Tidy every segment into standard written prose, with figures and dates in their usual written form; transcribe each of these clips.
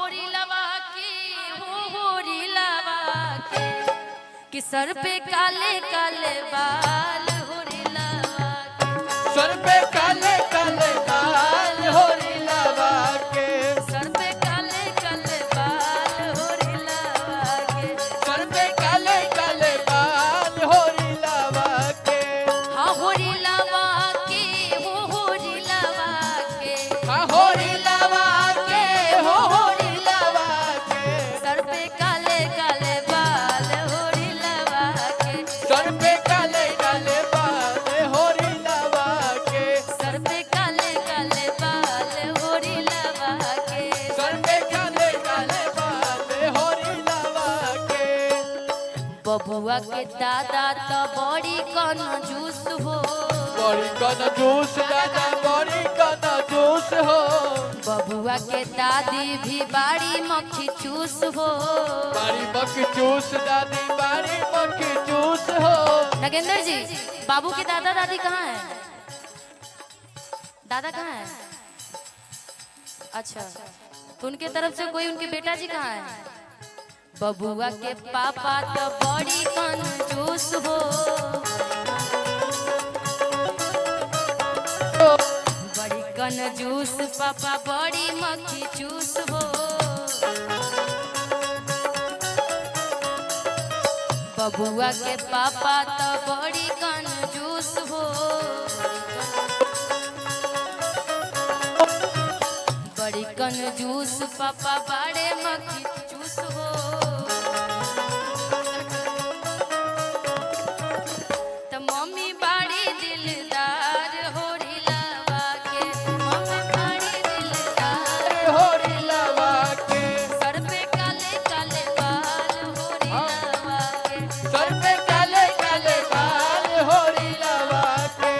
होरी लवा के हो होरी लवा के कि सर पे काले काले बाल होरी लवा के सर पे काले काले बाल होरी लवा के सर पे काले काले बाल होरी लवा के सर पे काले काले बाल होरी लवा के हाँ होरी लवा के हो होरी लवा के हाँ होरी लवा के हो होरी लवा के सर पे काले काले बाल होरी लवा के सर पे काले काले बाल होरी लवा के सर पे काले काले बाल होरी लवा के सर पे काले काले बाल होरी लवा के बबुआ के दादा तो बड़ी कंजूस हो बड़ी कन जूस दादा बड़ी कन जूस हो बबुआ के दादी भी बाड़ी मक्खी चूस हो बारी मक्खी जूस दादी बारी मक्खी जूस हो नगेंद्र जी बाबू के दादा दादी कहाँ है दादा कहाँ है अच्छा तो उनके तरफ से कोई उनके बेटा जी कहाँ है बबुआ के पापा तो बड़ी कंजूस हो बड़ी कंजूस पापा बड़ी मक्खी चूस हो बबुआ के पापा तो बड़ी कंजूस हो बड़ी कंजूस पापा बड़े मक्खी चूस हो तो मम्मी बड़ी दिलदार होरी लवा के मम्मी बड़ी दिलदार होरी लवा के सर पे काले काले बाल होरी लवा के सर पे काले काले बाल होरी लवा के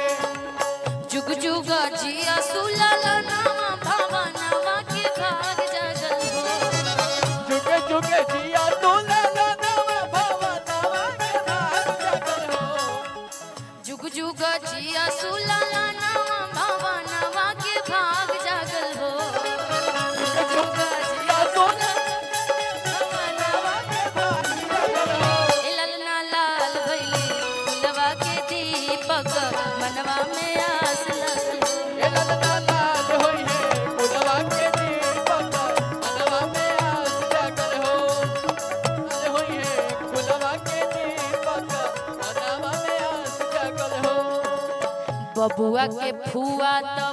जुग जुग जिया सुलाल नामा भवनवा के भाग जगल हो जुगे जुगे जिया तूने नवा भवनवा के भाग जगल हो जुग जुग जिया सुलाल नामा भवनवा के भाग जगल हो जुग जुग जिया तूने भवनवा के भाग जगल हो ललना लाल भैली फुलवा के दीपक मनवा में आस लगल हो ए ललना लाल होई है फुलवा के दीपक मनवा में आस जगल हो लाल होई है फुलवा के दीपक मनवा में आस जगल हो बबुआ के फुआ तो